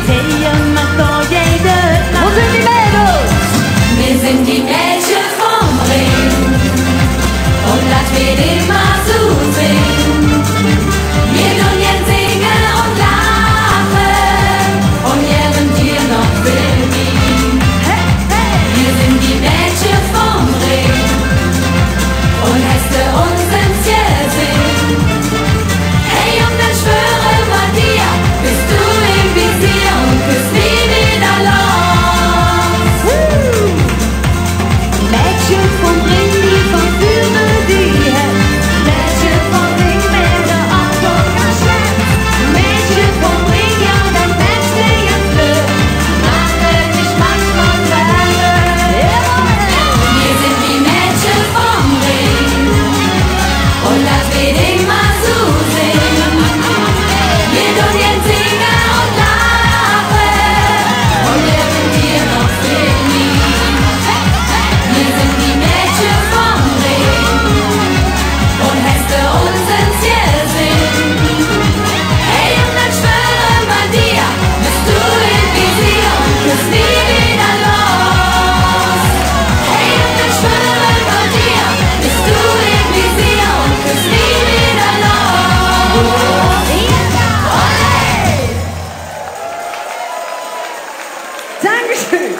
sehen wir doch jede Nacht. Wo sind die Mädels? Wir sind die Mädchen vom Ring und lass mir den mal zusingen. Wir tun jetzt singen und lachen und jähren dir noch Berlin. Wir sind die Mädchen vom Ring und lässt uns ins Gesicht. Hey, und dann schwöre bei dir, bist du im Visier und küsst nie wieder los. Mädchen vom Ring, die verführen die Hände. Mädchen vom Ring werden auch engagiert. Mädchen vom Ring, ja, dann wärst du jetzt Glück. Mache dich manchmal verrückt. Wir sind die Mädchen vom Ring und lass mir den mal zusingen. Wir tun jetzt singen und lachen und lernen dir noch Berlin. Wir sind die Mädchen vom Ring und lässt uns ins Gesicht. Hey, und dann schwöre bei dir, bist du im Visier und küsst nie wieder los. Hey, und dann schwöre bei dir, bist du im Visier und küsst nie wieder los. Dankeschön.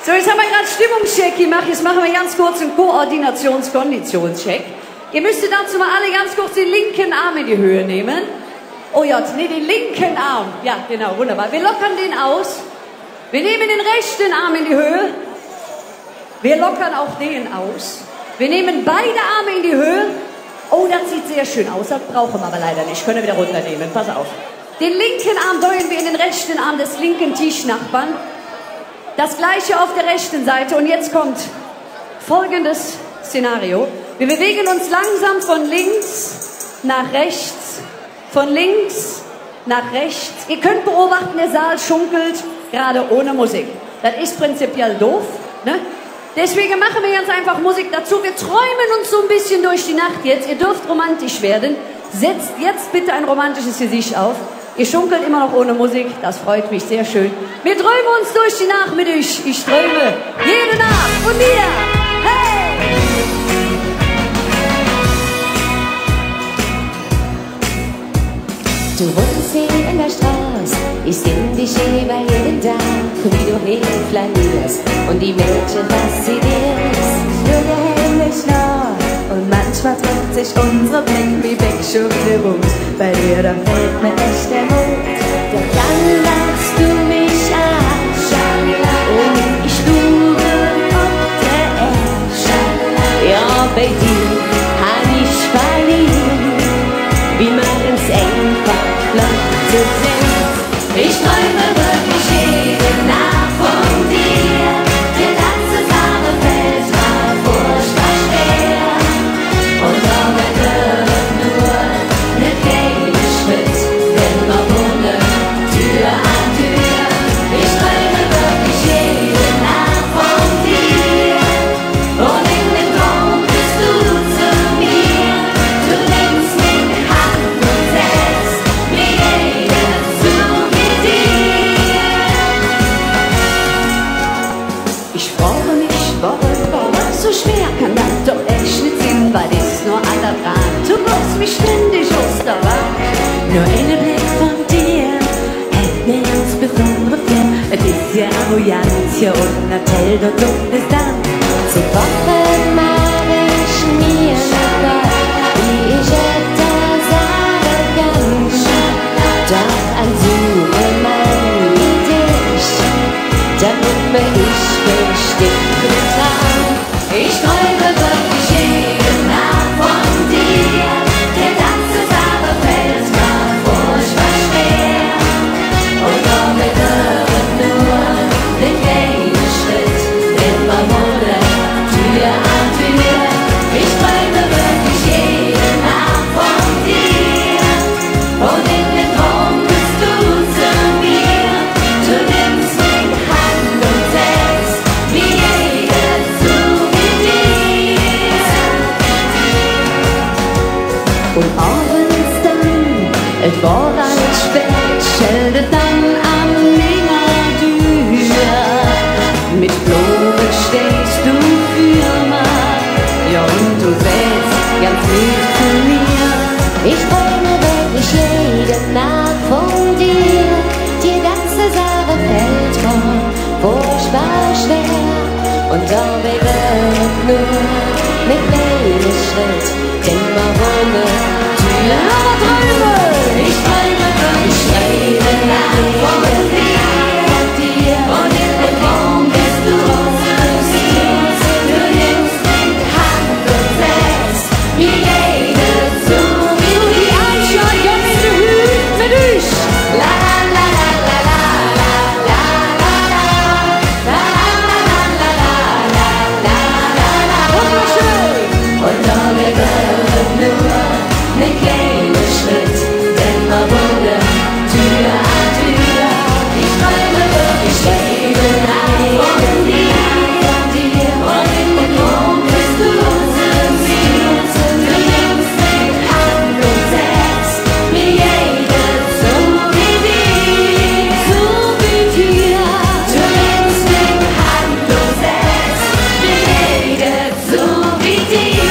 So, jetzt haben wir gerade Stimmungscheck gemacht. Jetzt machen wir ganz kurz einen Koordinations-Konditionscheck. Ihr müsstet dazu mal alle ganz kurz den linken Arm in die Höhe nehmen. Oh ja, nee, den linken Arm. Ja, genau, wunderbar. Wir lockern den aus. Wir nehmen den rechten Arm in die Höhe. Wir lockern auch den aus. Wir nehmen beide Arme in die Höhe. Oh, das sieht sehr schön aus. Das brauchen wir aber leider nicht. Können wir wieder runternehmen. Pass auf. Den linken Arm deuten wir in den rechten Arm des linken Tischnachbarn. Das gleiche auf der rechten Seite. Und jetzt kommt folgendes Szenario. Wir bewegen uns langsam von links nach rechts. Von links nach rechts. Ihr könnt beobachten, der Saal schunkelt, gerade ohne Musik. Das ist prinzipiell doof, ne? Deswegen machen wir ganz einfach Musik dazu. Wir träumen uns so ein bisschen durch die Nacht jetzt. Ihr dürft romantisch werden. Setzt jetzt bitte ein romantisches Gesicht auf. Ihr schunkelt immer noch ohne Musik. Das freut mich sehr schön. Wir träumen uns durch die Nacht mit euch. Ich träume jede Nacht von dir. Hey! Du wohnst hier in der Straße, ich sing dich über jeden Tag, wie du hinflanierst und die Mädchen faszinierst. Du gehst nah und manchmal trifft sich unsere Blick wie Beckschuppe Bums. Bei dir, da fällt mir echt der Mut. Doch dann lachst du mich an und ich ruhe auf der Erde. Ja, bei dir kann ich verlieren, wie man ins einfach Leute sind. Ich träume wirklich jede Nacht von dir. Der ganze Sache fällt mal furchtbar schwer. Und doch wird nur ne kleine Schritt, wenn wir wohnen, Tür an Tür. Ich träume wirklich jede Nacht von dir. Und in dem Traum bist du zu mir. Du nimmst mich Hand und setzt mir jede zu wie dir. Ich frage mich, warum so schwer kann das doch echt nicht sein, weil das nur an der Bahn. Du brauchst mich ständig aus der Bahn. Nur ein Blick von dir hält mir ganz besondere Flair. Es ist ja arrogant hier unten, das hält und dumm ist dann. Zu Wochen mache ich mir noch wie ich etwas sagen kann. Doch ein Supermann wie dich, damit mir ich bestimmt getan. Ich träume wirklich jede Nacht von dir. Der ganze Sache fällt mal furchtbar schwer. Und doch wir hören nur den kleinen Schritt, immer wohnen, Tür an Tür. Ich träume wirklich jede Nacht von dir. Und in dem Traum bist du zu mir. Du nimmst mich Hand und setzt mir jede zu wie dir. Und abends dann, es war ganz spät, stell dich dann an meiner Tür. Mit Blumen stehst du für mich, ja und du sitzt ganz lieb zu mir. Ich träume wirklich jede Nacht von dir. Die ganze Sache fällt mir furchtbar schwer. Und doch bewegt nur mit wenig Schritt den Marone Tür. Aber Träume! Ich träume wirklich jede Nacht von dir. Und in den Raum bist du zu mir. Du nimmst die Hand und setzt mir jede zu mir. Die Einsteiger mit der Hüt mit euch! La la la la la la la la la la la la la la. Wunderschön! Und dann wird nur mit kleinen Schritt, denn man wurde Tür an Tür. Ich träume wirklich jede Nacht von dir. Und in den Mond bist du zu mir. Du nimmst mich an und setzt mir jede so wie dir. So wie dir. Du nimmst mich an und setzt mir jede so wie dir.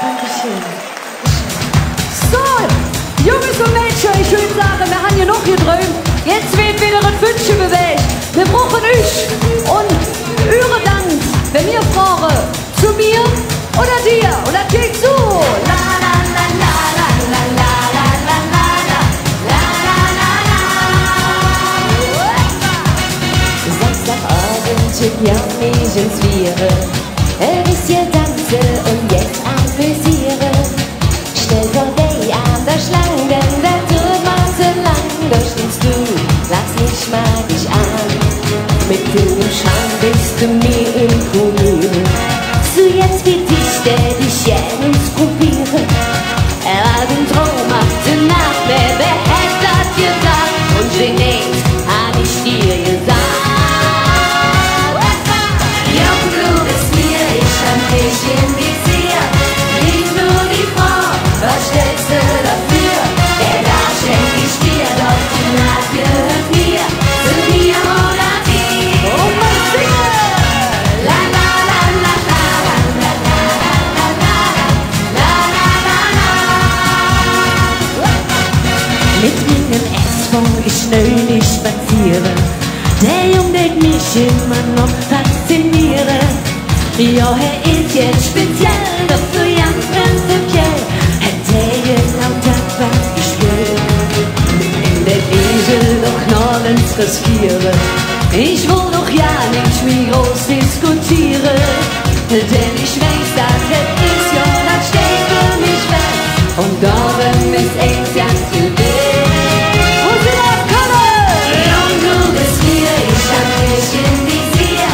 Dankeschön. So, Jungs und Mädchen, ich würde sagen, wir haben hier noch geträumt. Jetzt wird wieder ein Wünsche bewegt. Wir brauchen euch und eure Dank, wenn ihr fragen, zu mir oder dir. Und das geht so. La, la, la, la, la, la, la, la, la, la, la, la, la, la, la. Samstagabend schickt ja mich ins Viere. Bis ihr tanze und jetzt amüsiere. Schnell vorbei an der Schlange, denn der tut man so lang. Da stehst du, lass mich mal dich an. Mit dem Scham bist du mir imponiert. So jetzt bitte ich, der dich jetzt probiere. Er war den traumhafte Nacht, wer hätte das gesagt? Und geniert hab ich dir gesagt. Ja, du bist mir, ich hab dich im Visier. Lieb nur die Frau, was stellst du dafür? Der da schenk ich dir, doch die Nacht gehört mir. Zu mir oder dir. Und mal singen! La la la la la la la la la la la la la. Mit meinem Ex-Freund ich schnell nicht spazieren. Der Junge, der mich immer noch fasziniere. Ja, er ist jetzt speziell, doch so ganz prinzipiell. Hätte genau das, was ich will. In der Esel doch noch ins Riskieren. Ich will doch ja nicht mehr groß diskutieren. Denn ich weiß, dass es ist, ja, das steht für mich fest. Und darum ist es ganz viel wert. Und sie darf kommen! Und du bist mir, ich hab dich im Visier.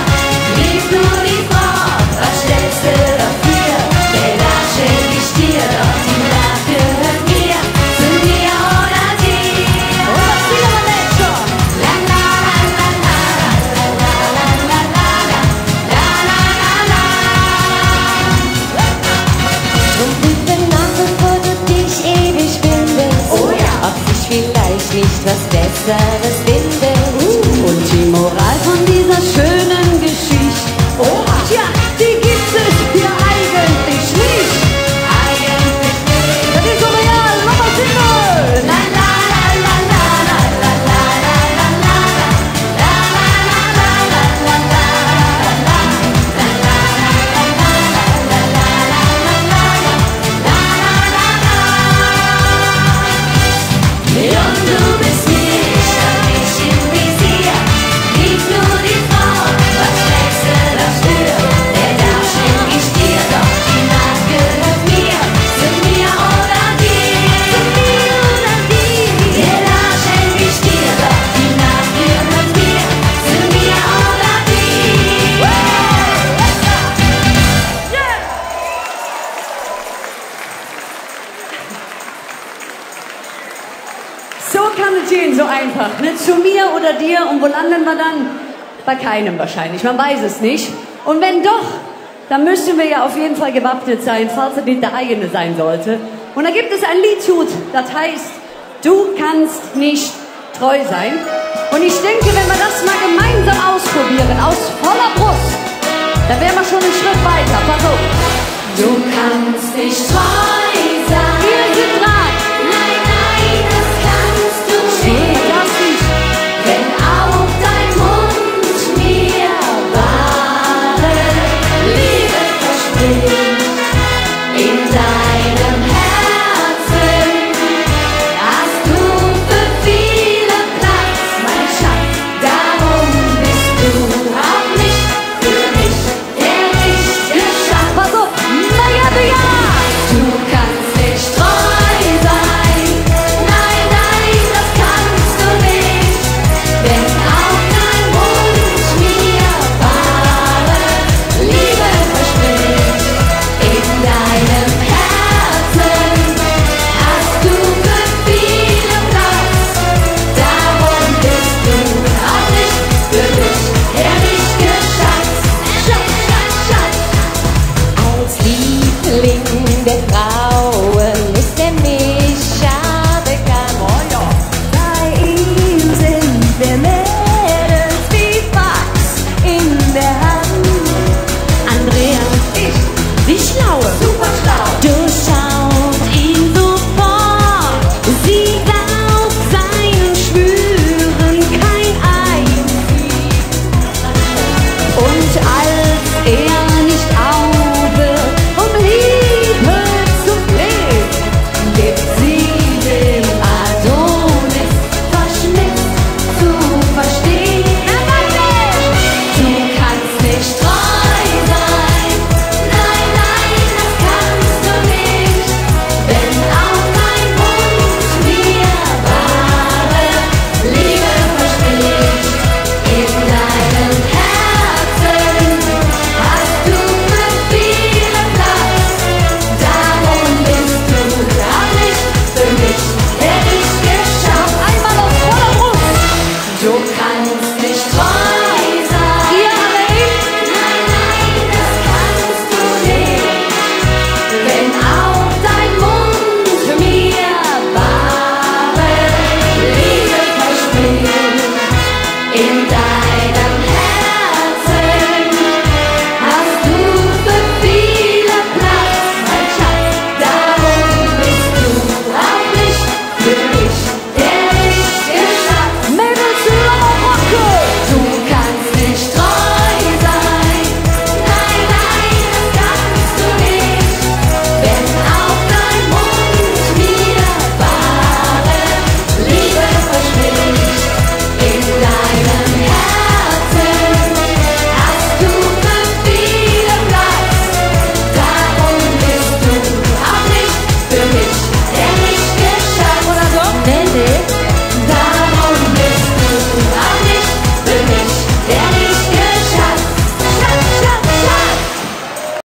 Lieb nur die Frau, was stellst du dafür? Der da schenk ich dir, doch die Nacht gehört mir. Zu mir oder dir. Und das singen wir nicht schon! La la la la la la la la la la la la la la. Und bitte nach, bevor du dich ewig findest. Oh ja. Ob sich vielleicht nicht was Besseres findet. Und die Moral von dieser schönen Geschichte, oh, tja, die gibt es hier eigentlich nicht. Eigentlich nicht. Das ist so real, lass mal singen! La la la la la la la la la la la la la la la und du bist mir, ich hab dich im Visier. Lieb nur die Frau, was stellst du dafür? Der da schenk ich dir, doch die Nacht gehört mir. Zu mir oder dir. Zu mir oder dir. Der da schenk ich dir, doch die Nacht gehört mir. Zu mir oder dir. So kann es gehen, so einfach. Ne? Zu mir oder dir und wo landen wir dann? Bei keinem wahrscheinlich, man weiß es nicht. Und wenn doch, dann müssen wir ja auf jeden Fall gewappnet sein, falls es nicht der eigene sein sollte. Und da gibt es ein Lied, das heißt, du kannst nicht treu sein. Und ich denke, wenn wir das mal gemeinsam ausprobieren, aus voller Brust, dann wären wir schon einen Schritt weiter. Pass auf. Du kannst nicht treu